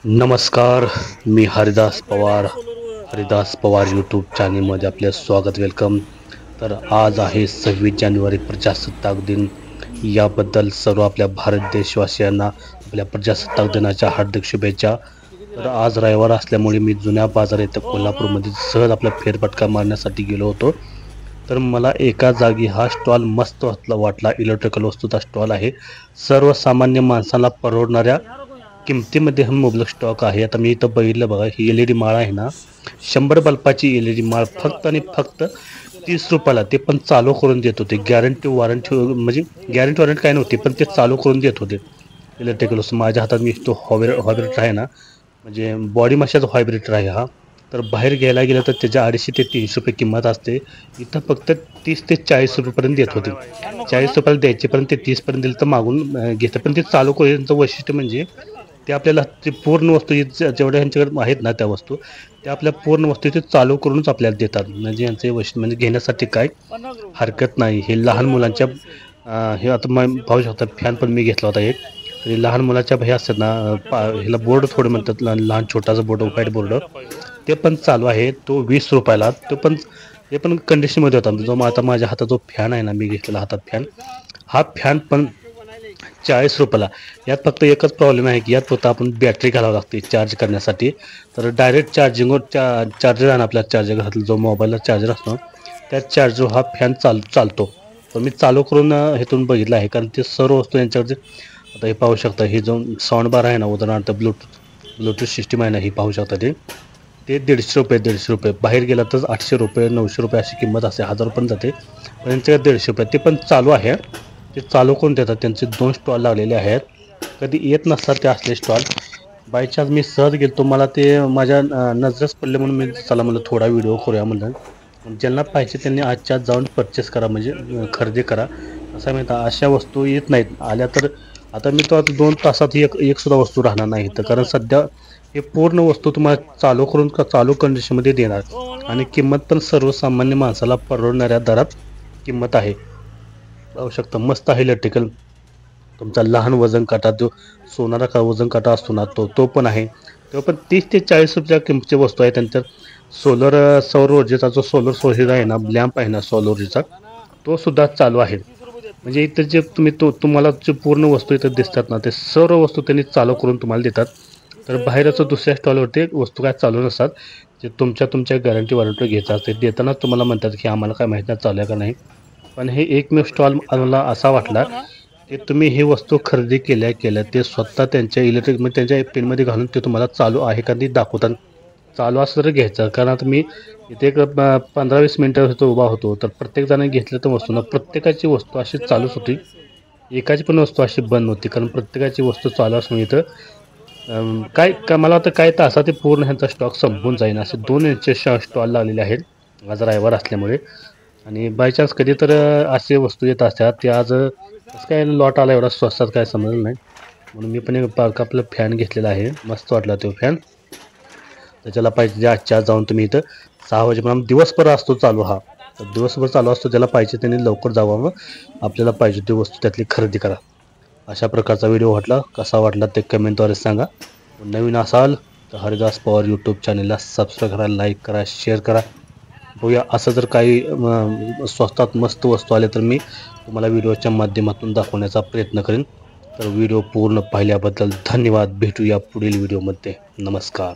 नमस्कार. मी हरिदास पवार यूट्यूब चॅनलमध्ये आपले स्वागत वेलकम. तर आज आहे 26 जानेवारी प्रजासत्ताक दिन. याबद्दल सर्व आपल्या भारत देशवासियांना आपल्या प्रजासत्ताक दिनाच्या हार्दिक शुभेच्छा. तर आज रविवार असल्यामुळे मी जुन्या बाजार येथे कोल्हापूरमध्ये सहज आपला फेरफटका मारण्यासाठी गेलो होतो. तर मला एका जागी हा स्टॉल मस्त वाटला. इलेक्ट्रिकल वस्तूचा स्टॉल आहे. सर्वसामान्य माणसाला परवडणाऱ्या किमतीमध्ये हा मुबलक स्टॉक आहे. आता मी इथं बघितलं बघा, ही LED माळ आहे ना, 100 बल्बाची LED माळ फक्त आणि फक्त 30 रुपयाला. ते पण चालू करून देत होते. गॅरंटी वॉरंटी म्हणजे गॅरंटी वॉरंटी काय नव्हती, पण ते चालू करून देत होते. इलेक्ट्रिकल वस्तू माझ्या हातात मी तो हॉबरेटर आहे ना, म्हणजे बॉडी मशाचा व्हायब्रेटर आहे हा. तर बाहेर घ्यायला गेलं तर त्याच्या 250 ते 300 रुपये किंमत असते. इथं फक्त 30 ते 40 रुपयेपर्यंत देत होते. 40 रुपयाला द्यायचे, पण ते 30 पर्यंत दिलं तर मागून घेतं. पण ते चालू करून वैशिष्ट्य म्हणजे ते आपल्याला ते पूर्ण वस्तू जेवढ्या ह्यांच्याकडे आहेत ना त्या वस्तू, त्या आपल्या पूर्ण वस्तू ते चालू करूनच आपल्याला देतात. म्हणजे यांचे वैशिष्ट्य म्हणजे घेण्यासाठी काय हरकत नाही. हे लहान मुलांच्या हे आता पाहू शकता, फॅन पण मी घेतला होता एक. तर लहान मुलाच्या हे असतात ना, ह्याला बोर्ड थोडे म्हणतात, लहान छोटासा बोर्ड, व्हाईट बोर्ड, ते पण चालू आहे. तो 20 रुपयाला. ते पण कंडिशनमध्ये होता. जो आता माझ्या हातात जो फॅन आहे ना, मी घेतलेला हातात फॅन, हा फॅन पण 40 रुपयाला. यात फक्त एकच प्रॉब्लेम आहे की यात फक्त आपण बॅटरी घालावी लागते चार्ज करण्यासाठी. तर डायरेक्ट चार्जिंगवर चार्जर आहे ना, आपल्या चार्जर घरातला जो मोबाईलला चार्जर असतो, त्या चार्जर हा फॅन चालतो. तर मी चालू करून हेतून बघितलं आहे, कारण ते सर्व वस्तू यांच्याकडे. आता हे पाहू शकता, हे जो साऊंड बार आहे ना, उदाहरणार्थ ब्लूटूथ सिस्टीम आहे ना, ही पाहू शकता. ते 150 रुपये. बाहेर गेला तर 800 रुपये 900 रुपये अशी किंमत असते. 1000 पण जाते. पण यांच्याकडे 150 रुपये. ते पण चालू आहे. ते चालू करून देतात. त्यांचे 2 स्टॉल लागलेले आहेत. कधी येत नसतात ते असले स्टॉल. बाय चान्स मी सहज गेलो, मला ते माझ्या नजरेच पडले, म्हणून मी चला म्हणलं थोडा व्हिडिओ करूया म्हणलं. ज्यांना पाहिजे त्यांनी आजच्या आज जाऊन परचेस करा, म्हणजे खरेदी करा. असं माहिती आहे, अशा वस्तू येत नाहीत. आल्या तर आता मी तो आता 2 तासात एक सुद्धा वस्तू राहणार नाही तर, कारण सध्या हे पूर्ण वस्तू तुम्हाला चालू करून चालू कंडिशनमध्ये देणार. आणि किंमत पण सर्वसामान्य माणसाला परवडणाऱ्या दरात किंमत आहे. पाहू शकता, मस्त आहे इलेक्ट्रिकल. तुमचा लहान वजन काटा, जो सोनारा का वजन काटा असतो ना, तो पण आहे. तो पण 30 ते 40 रुपयाच्या किमतीची वस्तू आहे. त्यांच्या सौर ऊर्जेचा जो सोलर आहे ना, लॅम्प आहे ना सौर ऊर्जेचा, तो सुद्धा चालू आहे. म्हणजे इथं जे तुम्हाला जे पूर्ण वस्तू इथं दिसतात ना, ते सर्व वस्तू त्यांनी चालू करून तुम्हाला देतात. तर बाहेरच दुसऱ्या स्टॉलवरती वस्तू काय चालू नसतात. जे तुमच्या गॅरंटी वॉरंटी घ्यायचं असते, देताना तुम्हाला म्हणतात की आम्हाला काय माहीत नाही चालू आहे का नाही. पण हे एकमेव स्टॉल मला असा वाटला की तुम्ही ही वस्तू खरेदी केल्या ते स्वतः त्यांच्या इलेक्ट्रिक म्हणजे त्यांच्या पेनमध्ये घालून ते तुम्हाला चालू आहे का ते दाखवतात. चालू असं तर घ्यायचं, कारण आता मी इथे एक 15-20 मिनटं उभा होतो. तर प्रत्येकजण घेतलं तर वस्तू ना, प्रत्येकाची वस्तू अशी चालूच होती. एकाची पण वस्तू अशी बंद नव्हती, कारण प्रत्येकाची वस्तू चालू असून इथं मला वाटतं काय तासात ते पूर्ण ह्यांचा स्टॉक संपून जाईल. असे 2 यांचे स्टॉल लागलेले आहेत आज रविवार असल्यामुळे. आणि बाय चान्स कधी तर असे वस्तू येत असतात. ते आज कसं काय लॉट आला एवढा स्वस्तात काय समजलं नाही. म्हणून मी पण एक आपला फॅन घेतलेला आहे. मस्त वाटला तो फॅन. तर ज्याला पाहिजे आजच्या जाऊन तुम्ही इथं 6 वाजेपर्यंत दिवसभर असतो चालू हा. तर दिवसभर चालू असतो. ज्याला पाहिजे त्यांनी लवकर जावं, आपल्याला पाहिजे ती वस्तू त्यातली खरेदी करा. अशा प्रकारचा व्हिडिओ कसा वाटला ते कमेंटद्वारे सांगा. नवीन असाल तर हरिदास पवार यूट्यूब चॅनलला सबस्क्राईब करा, लाईक करा, शेअर करा. बघूया असं जर काही स्वस्तात मस्त वस्तू आल्या तर मी तुम्हाला व्हिडिओच्या माध्यमातून दाखवण्याचा प्रयत्न करेन. तर व्हिडिओ पूर्ण पाहिल्याबद्दल धन्यवाद. भेटूया पुढील व्हिडिओमध्ये. नमस्कार.